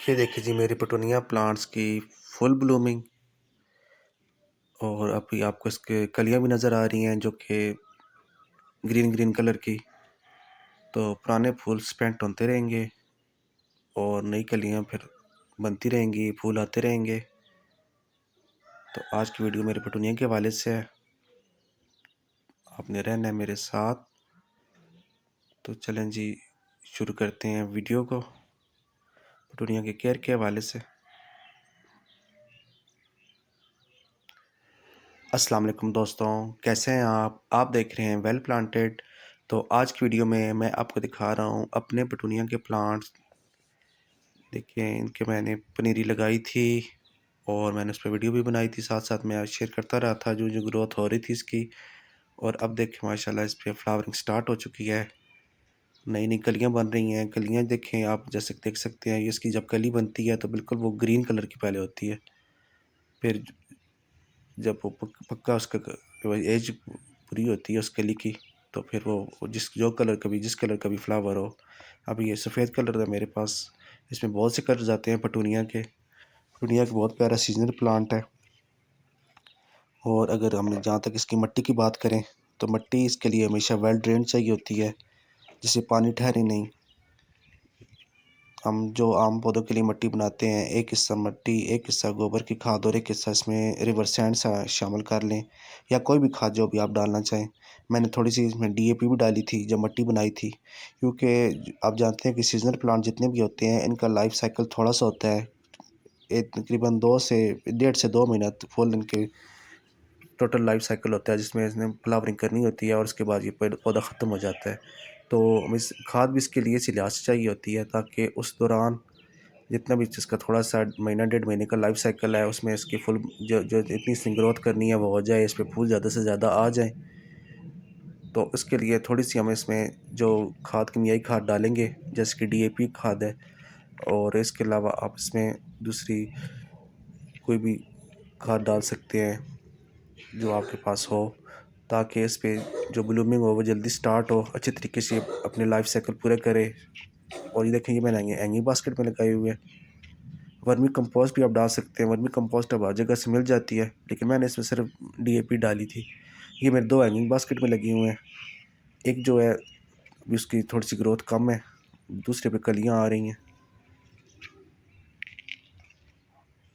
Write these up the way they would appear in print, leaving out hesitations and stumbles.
ये देखिए जी मेरी पिटूनिया प्लांट्स की फुल ब्लूमिंग। और अभी आपको इसके कलियां भी नज़र आ रही हैं जो कि ग्रीन ग्रीन कलर की। तो पुराने फूल स्प्रेंट होते रहेंगे और नई कलियां फिर बनती रहेंगी, फूल आते रहेंगे। तो आज की वीडियो मेरे पिटूनिया के हवाले से है, आपने रहना है मेरे साथ। तो चलें जी शुरू करते हैं वीडियो को पिटूनिया के केयर के हवाले से। अस्सलाम वालेकुम दोस्तों, कैसे हैं आप देख रहे हैं वेल प्लांटेड। तो आज की वीडियो में मैं आपको दिखा रहा हूँ अपने पिटूनिया के प्लांट्स। देखिए इनके मैंने पनीरी लगाई थी और मैंने उस पर वीडियो भी बनाई थी, साथ साथ मैं शेयर करता रहा था जो जो ग्रोथ हो रही थी इसकी। और अब देखें माशाल्लाह इस पर फ्लावरिंग स्टार्ट हो चुकी है, नई नई कलियाँ बन रही हैं। कलियाँ देखें आप, जैसे देख सकते हैं इसकी जब कली बनती है तो बिल्कुल वो ग्रीन कलर की पहले होती है, फिर जब वो पक्का उसका एज पूरी होती है उस कली की तो फिर वो जिस कलर का भी फ्लावर हो। अभी ये सफ़ेद कलर है मेरे पास, इसमें बहुत से कलर आते हैं पिटूनिया के। पिटूनिया का बहुत प्यारा सीजनल प्लांट है। और अगर हम जहाँ तक इसकी मिट्टी की बात करें तो मिट्टी इसके लिए हमेशा वेल ड्रेन चाहिए होती है, जिससे पानी ठहरे नहीं। हम जो आम पौधों के लिए मिट्टी बनाते हैं, एक हिस्सा मिट्टी, एक हिस्सा गोबर की खाद और एक हिस्सा इसमें रिवर सैंड शामिल कर लें, या कोई भी खाद जो भी आप डालना चाहें। मैंने थोड़ी सी इसमें डीएपी भी डाली थी जब मिट्टी बनाई थी, क्योंकि आप जानते हैं कि सीजनल प्लांट जितने भी होते हैं इनका लाइफ साइकिल थोड़ा सा होता है। एक तकरीबन 1.5 से 2 महीना फुल इनके टोटल लाइफ साइकिल होता है, जिसमें इसने फ्लावरिंग करनी होती है और उसके बाद ये पौधा ख़त्म हो जाता है। तो हम इस खाद भी इसके लिए इसी लिहाज से चाहिए होती है ताकि उस दौरान जितना भी इसका थोड़ा सा महीना 1.5 महीने का लाइफ साइकिल है उसमें इसकी फुल जो जो इतनी इसने ग्रोथ करनी है वो हो जाए, इस पर फूल ज़्यादा से ज़्यादा आ जाए। तो इसके लिए थोड़ी सी हम इसमें जो खाद कीमियाई खाद डालेंगे जैसे कि डीएपी खाद है, और इसके अलावा आप इसमें दूसरी कोई भी खाद डाल सकते हैं जो आपके पास हो, ताकि इस पे जो ब्लूमिंग हो वो जल्दी स्टार्ट हो, अच्छे तरीके से अपने लाइफ साइकिल पूरे करे। और ये देखें, ये मैंने हैंगिंग बास्केट में लगाए हुए हैं। वर्मी कंपोस्ट भी आप डाल सकते हैं, वर्मी कंपोस्ट अब हर जगह से मिल जाती है, लेकिन मैंने इसमें सिर्फ डीएपी डाली थी। ये मेरे 2 हैंगिंग बास्केट में लगे हुए हैं। एक जो है अभी उसकी थोड़ी सी ग्रोथ कम है, दूसरे पे कलियां आ रही हैं।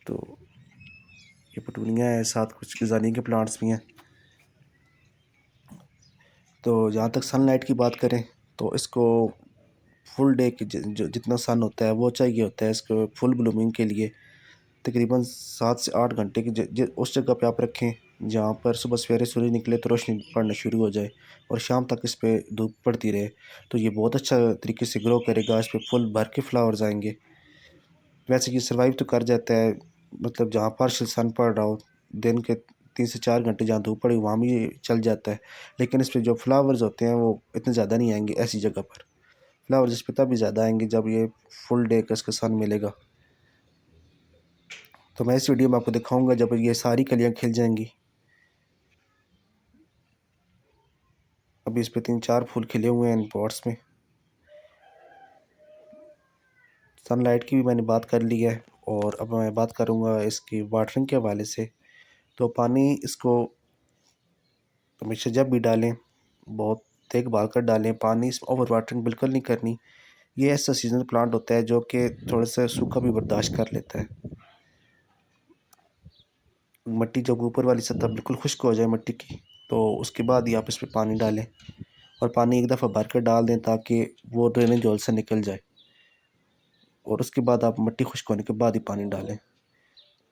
तो ये पटूनिया है, साथ कुछ गिजानी के प्लांट्स भी हैं। तो जहाँ तक सनलाइट की बात करें तो इसको फुल डे की जो जितना सन होता है वो चाहिए होता है इसको फुल ब्लूमिंग के लिए। तकरीबन 7 से 8 घंटे की उस जगह पे आप रखें जहाँ पर सुबह सवेरे सूरज निकले तो रोशनी पड़ना शुरू हो जाए और शाम तक इस पर धूप पड़ती रहे, तो ये बहुत अच्छा तरीके से ग्रो करेगा। इस पर फुल भर के फ्लावर्स आएंगे। वैसे ये सर्वाइव तो कर जाता है, मतलब जहाँ पार्शियल सन पड़ रहा हो, दिन के 3 से 4 घंटे जहाँ धूप पड़ी वहाँ भी ये चल जाता है। लेकिन इस पर जो फ्लावर्स होते हैं वो इतने ज़्यादा नहीं आएंगे ऐसी जगह पर। फ्लावर्स इस पर तभी ज़्यादा आएंगे जब ये फुल डे का इसका सन मिलेगा। तो मैं इस वीडियो में आपको दिखाऊंगा जब ये सारी कलियां खिल जाएंगी। अभी इस पे 3-4 फूल खिले हुए हैं इन पॉट्स में। सनलाइट की भी मैंने बात कर ली है, और अब मैं बात करूंगा इसकी वाटरिंग के हवाले से। तो पानी इसको हमेशा जब भी डालें बहुत देखभाल कर डालें, पानी इसमें ओवर वाटरिंग बिल्कुल नहीं करनी। ये ऐसा सीजनल प्लांट होता है जो कि थोड़ा सा सूखा भी बर्दाश्त कर लेता है। मिट्टी जब ऊपर वाली सतह बिल्कुल खुश्क हो जाए मिट्टी की, तो उसके बाद ही आप इस पर पानी डालें, और पानी एक दफ़ा भर कर डाल दें ताकि वो ड्रेनेज होल से निकल जाए। और उसके बाद आप मिट्टी खुश्क होने के बाद ही पानी डालें।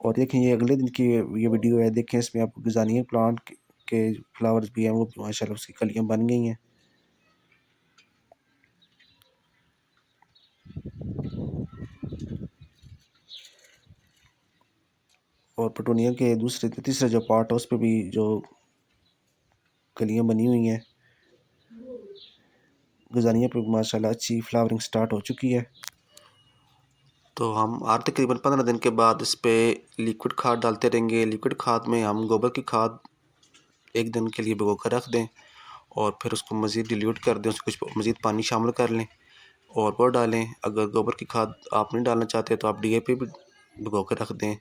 और देखें ये अगले दिन की ये वीडियो है, देखें इसमें आपको गिजानिया प्लांट के फ्लावर्स भी हैं, वो माशाल्लाह उसकी कलियां बन गई हैं। और पटोनिया के दूसरे तीसरे जो पार्ट है उस पर भी जो कलियां बनी हुई हैं। गिजानिया पे माशाल्लाह अच्छी फ्लावरिंग स्टार्ट हो चुकी है। तो हम हर तकरीबन 15 दिन के बाद इस पर लिक्विड खाद डालते रहेंगे। लिक्विड खाद में हम गोबर की खाद 1 दिन के लिए भिगो कर रख दें और फिर उसको मज़ीद डिल्यूट कर दें, उसको कुछ मज़ीद पानी शामिल कर लें और वो डालें। अगर गोबर की खाद आप नहीं डालना चाहते तो आप डीएपी भी भिगो कर रख दें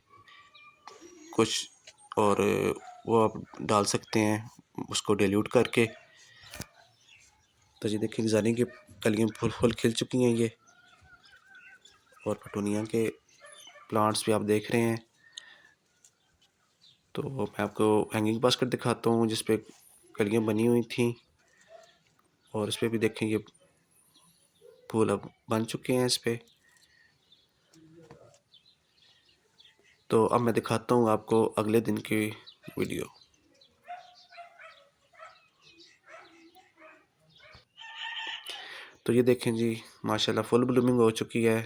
कुछ, और वो आप डाल सकते हैं उसको डिल्यूट करके। तो ये देखिए जानी की कलियाँ फूल फूल खिल चुकी हैं ये, और पटूनिया के प्लांट्स भी आप देख रहे हैं। तो मैं आपको हैंगिंग बास्केट दिखाता हूँ जिस पे कलियाँ बनी हुई थी, और इस पर भी देखें ये फूल अब बन चुके हैं इस पे। तो अब मैं दिखाता हूँ आपको अगले दिन की वीडियो। तो ये देखें जी, माशाल्लाह फुल ब्लूमिंग हो चुकी है।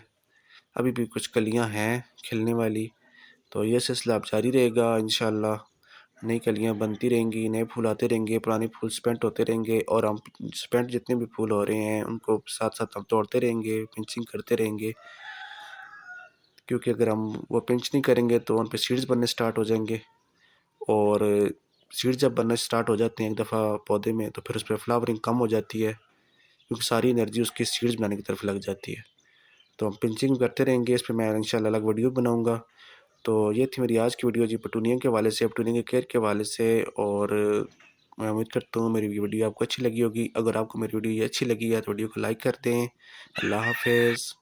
अभी भी कुछ कलियां हैं खिलने वाली, तो ये सिलसिला अब जारी रहेगा इंशाल्लाह। नई कलियां बनती रहेंगी, नए फूल आते रहेंगे, पुराने फूल स्पेंट होते रहेंगे, और हम स्पेंट जितने भी फूल हो रहे हैं उनको साथ साथ हम तोड़ते रहेंगे, पिंचिंग करते रहेंगे। क्योंकि अगर हम वो पिंच नहीं करेंगे तो उन पर सीड्स बनने स्टार्ट हो जाएंगे, और सीड्स जब बनना स्टार्ट हो जाते हैं एक दफ़ा पौधे में, तो फिर उस पर फ्लावरिंग कम हो जाती है, क्योंकि सारी एनर्जी उसकी सीड्स बनाने की तरफ लग जाती है। तो हम पिंचिंग करते रहेंगे, इस पे मैं इंशाल्लाह अलग वीडियो बनाऊंगा। तो ये थी मेरी आज की वीडियो जी, पेटूनिया के हवाले से, पेटूनिया के केयर के हवाले से। और मैं उम्मीद करता हूँ मेरी वीडियो आपको अच्छी लगी होगी। अगर आपको मेरी वीडियो ये अच्छी लगी है तो वीडियो को लाइक कर दें। अल्लाह हाफिज़।